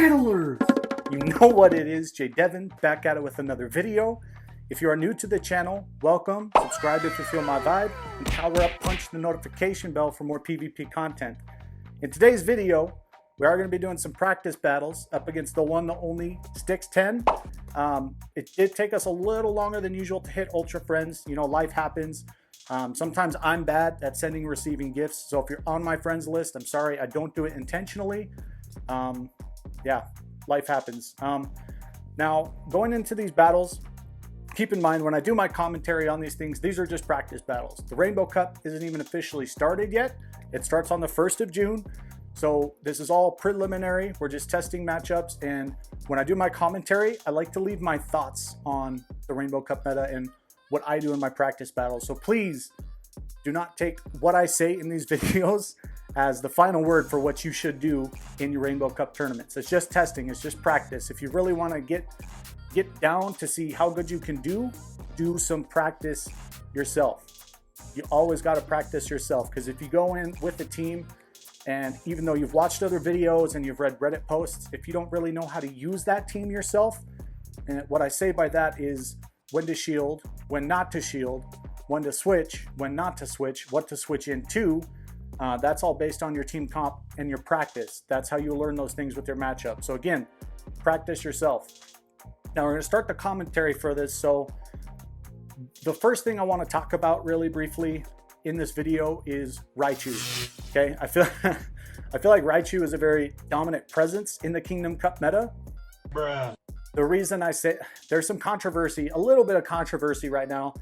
Raid alert! You know what it is, Jay Devon, back at it with another video. If you are new to the channel, welcome, subscribe if you feel my vibe, and power up, punch the notification bell for more PvP content. In today's video, we are going to be doing some practice battles up against the one, the only St1x10. It did take us a little longer than usual to hit Ultra Friends. You know, life happens. Sometimes I'm bad at sending and receiving gifts, so if you're on my friends list, I'm sorry, I don't do it intentionally. Yeah, life happens. Now, going into these battles, keep in mind when I do my commentary on these things, these are just practice battles. The Rainbow Cup isn't even officially started yet. It starts on the 1st of June. So this is all preliminary. We're just testing matchups. And when I do my commentary, I like to leave my thoughts on the Rainbow Cup meta and what I do in my practice battles. So please do not take what I say in these videos as the final word for what you should do in your Rainbow Cup tournaments. It's just testing. It's just practice. If you really want to get down to see how good you can do some practice yourself. You always got to practice yourself, because if you go in with a team and even though you've watched other videos and you've read Reddit posts, if you don't really know how to use that team yourself, and what I say by that is when to shield, when not to shield, when to switch, when not to switch, what to switch into, that's all based on your team comp and your practice. That's how you learn those things with your matchup. So again, practice yourself. Now we're going to start the commentary for this. So the first thing I want to talk about really briefly in this video is Raichu. Okay, I feel like Raichu is a very dominant presence in the Kingdom Cup meta. Bruh. The reason I say there's some controversy, a little bit of controversy right now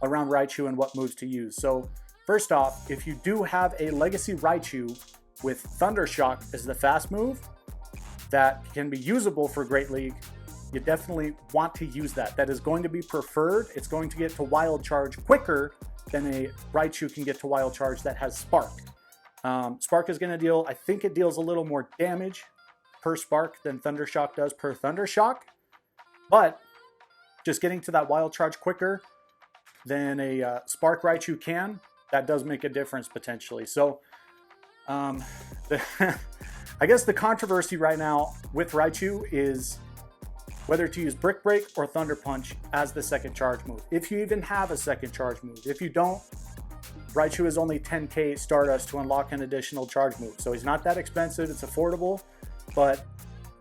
around Raichu and what moves to use. So first off, if you do have a legacy Raichu with Thunder Shock as the fast move that can be usable for Great League, you definitely want to use that. That is going to be preferred. It's going to get to Wild Charge quicker than a Raichu can get to Wild Charge that has Spark. Spark is going to deal, I think it deals a little more damage per Spark than Thunder Shock does per Thunder Shock. But just getting to that Wild Charge quicker than a Spark Raichu can, that does make a difference potentially. So I guess the controversy right now with Raichu is whether to use Brick Break or Thunder Punch as the second charge move. If you even have a second charge move. If you don't, Raichu is only 10k Stardust to unlock an additional charge move. So he's not that expensive, it's affordable, but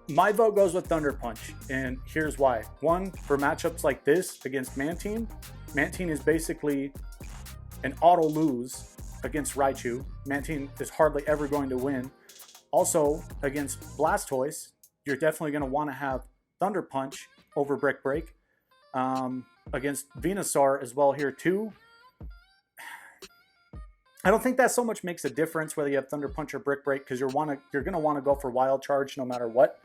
my vote goes with Thunder Punch, and here's why. One, for matchups like this against Mantine, Mantine is basically an auto lose against Raichu. Mantine is hardly ever going to win. Also, against Blastoise, you're definitely going to want to have Thunder Punch over Brick Break. Against Venusaur as well here too. I don't think that so much makes a difference whether you have Thunder Punch or Brick Break, because you're going to want to go for Wild Charge no matter what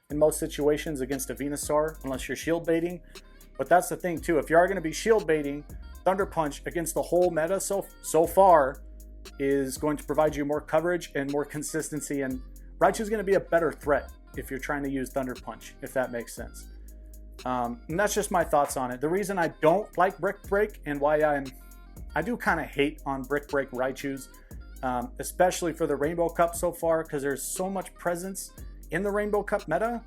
in most situations against a Venusaur, unless you're shield baiting. But that's the thing too. If you are going to be shield baiting, Thunder Punch against the whole meta so far is going to provide you more coverage and more consistency, and Raichu is going to be a better threat if you're trying to use Thunder Punch, if that makes sense. And that's just my thoughts on it. The reason I don't like Brick Break and why I do kind of hate on Brick Break Raichus, especially for the Rainbow Cup so far, because there's so much presence in the Rainbow Cup meta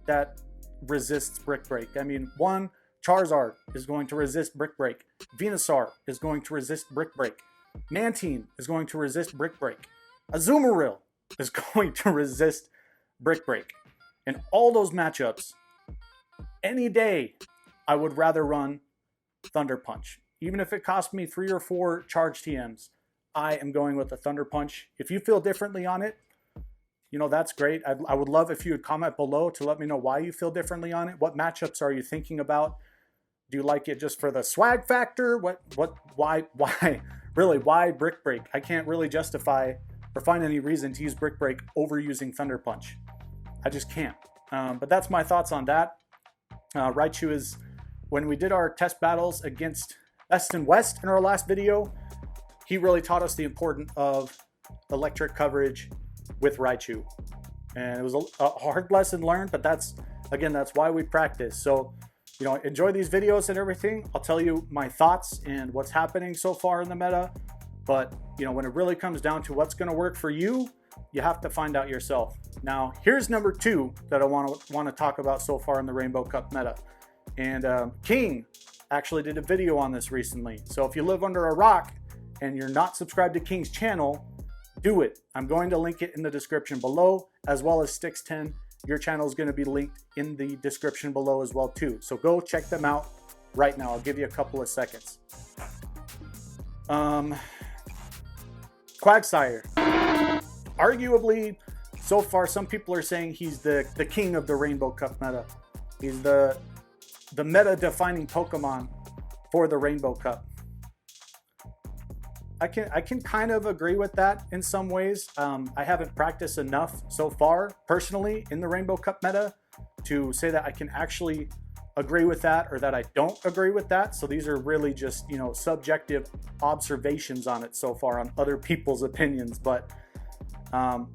that resists Brick Break. I mean, one, Charizard is going to resist Brick Break. Venusaur is going to resist Brick Break. Mantine is going to resist Brick Break. Azumarill is going to resist Brick Break. In all those matchups, any day, I would rather run Thunder Punch. Even if it costs me 3 or 4 charge TMs, I am going with the Thunder Punch. If you feel differently on it, you know, that's great. I would love if you would comment below to let me know why you feel differently on it. What matchups are you thinking about? Do you like it just for the swag factor? Why, really, why Brick Break? I can't really justify or find any reason to use Brick Break over using Thunder Punch. I just can't. But that's my thoughts on that. Raichu is, when we did our test battles against Best in West in our last video, he really taught us the importance of electric coverage with Raichu. And it was a hard lesson learned, but that's why we practice. So, you know, enjoy these videos and everything. I'll tell you my thoughts and what's happening so far in the meta. But, you know, when it really comes down to what's going to work for you, you have to find out yourself. Now, here's number 2 that I want to talk about so far in the Rainbow Cup meta. And King actually did a video on this recently. So if you live under a rock and you're not subscribed to King's channel, do it. I'm going to link it in the description below, as well as St1x10. Your channel is going to be linked in the description below as well too. So go check them out right now. I'll give you a couple of seconds. Quagsire. Arguably, so far, some people are saying he's the king of the Rainbow Cup meta. He's the meta-defining Pokemon for the Rainbow Cup. I can kind of agree with that in some ways. I haven't practiced enough so far, personally, in the Rainbow Cup meta to say that I can actually agree with that or that I don't agree with that. So these are really just, you know, subjective observations on it so far, on other people's opinions. But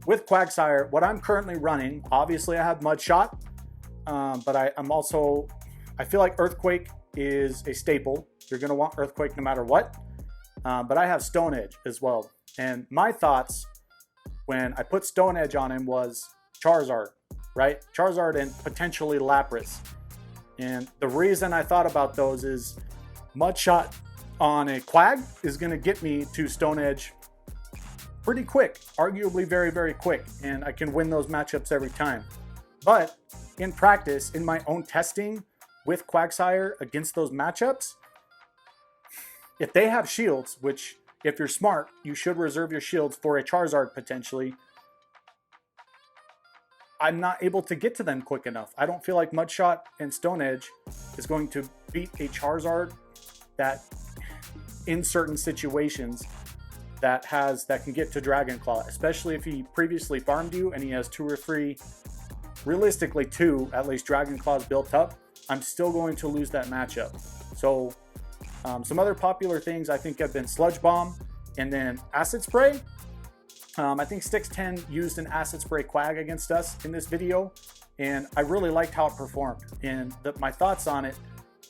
with Quagsire, what I'm currently running, obviously I have Mudshot, but I feel like Earthquake is a staple. You're going to want Earthquake no matter what. But I have Stone Edge as well. And my thoughts when I put Stone Edge on him was Charizard, right? Charizard and potentially Lapras. And the reason I thought about those is Mudshot on a Quag is going to get me to Stone Edge pretty quick, arguably very, very quick. And I can win those matchups every time. But in practice, in my own testing with Quagsire against those matchups, if they have shields, which if you're smart, you should reserve your shields for a Charizard potentially, I'm not able to get to them quick enough. I don't feel like Mudshot and Stone Edge is going to beat a Charizard that in certain situations that can get to Dragon Claw, especially if he previously farmed you and he has 2 or 3, realistically 2 at least Dragon Claws built up. I'm still going to lose that matchup. So some other popular things I think have been Sludge Bomb and then Acid Spray. I think St1x10 used an Acid Spray Quag against us in this video, and I really liked how it performed. And my thoughts on it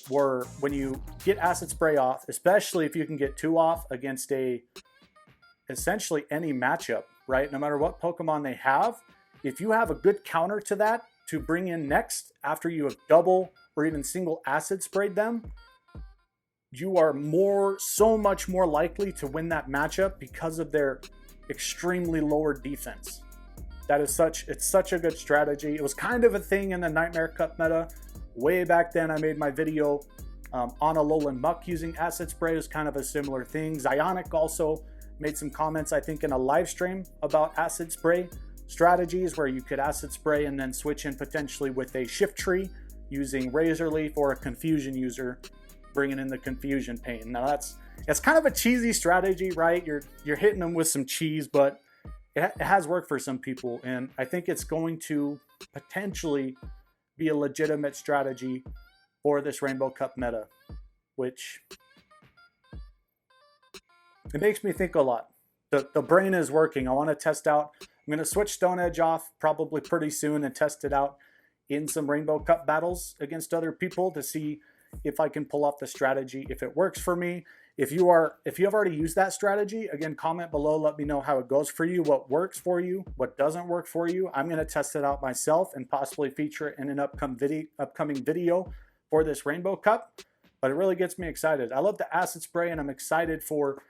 were, when you get Acid Spray off, especially if you can get 2 off against essentially any matchup, right? No matter what Pokemon they have, if you have a good counter to that to bring in next after you have double or even single Acid Sprayed them, you are so much more likely to win that matchup because of their extremely lower defense. It's such a good strategy. It was kind of a thing in the Nightmare Cup meta. Way back then, I made my video on Alolan Muck using Acid Spray. It was kind of a similar thing. Zionic also made some comments, I think, in a live stream about Acid Spray strategies where you could Acid Spray and then switch in potentially with a Shift Tree using Razor Leaf or a Confusion user, bringing in the Confusion Pain. Now it's kind of a cheesy strategy, right? You're hitting them with some cheese, but it has worked for some people, and I think it's going to potentially be a legitimate strategy for this Rainbow Cup meta, which it makes me think a lot. The brain is working. I want to test out. I'm going to switch Stone Edge off probably pretty soon and test it out in some Rainbow Cup battles against other people to see if I can pull off the strategy, if it works for me. If you have already used that strategy, again, comment below, let me know how it goes for you, what works for you, what doesn't work for you. I'm going to test it out myself and possibly feature it in an upcoming video for this Rainbow Cup. But it really gets me excited. I love the Acid Spray, and I'm excited for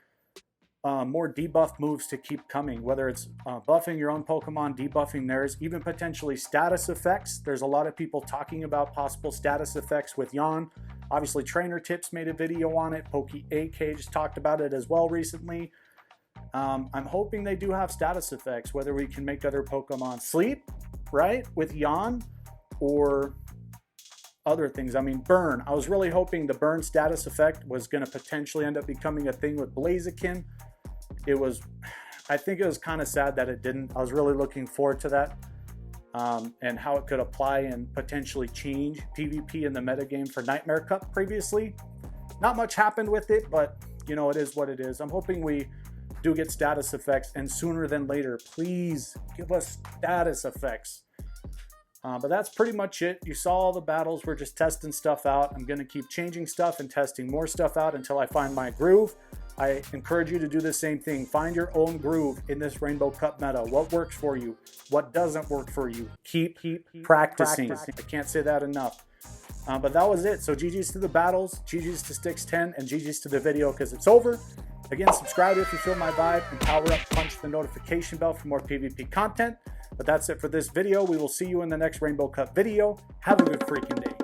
more debuff moves to keep coming, whether it's buffing your own Pokemon, debuffing theirs, even potentially status effects. There's a lot of people talking about possible status effects with Yawn. Obviously, Trainer Tips made a video on it. Poke8k just talked about it as well recently. I'm hoping they do have status effects, whether we can make other Pokemon sleep, right, with Yawn, or other things. I mean, Burn. I was really hoping the Burn status effect was going to potentially end up becoming a thing with Blaziken. I think it was kind of sad that it didn't. I was really looking forward to that. And how it could apply and potentially change PvP in the metagame for Nightmare Cup previously. Not much happened with it, but you know, it is what it is. I'm hoping we do get status effects, and sooner than later. Please give us status effects. But that's pretty much it. You saw all the battles. We're just testing stuff out. I'm going to keep changing stuff and testing more stuff out until I find my groove. I encourage you to do the same thing. Find your own groove in this Rainbow Cup meta. What works for you? What doesn't work for you? Keep practicing. I can't say that enough. But that was it. So GG's to the battles, GG's to St1x10, and GG's to the video because it's over. Again, subscribe if you feel my vibe, and power up, punch the notification bell for more PvP content. But that's it for this video. We will see you in the next Rainbow Cup video. Have a good freaking day.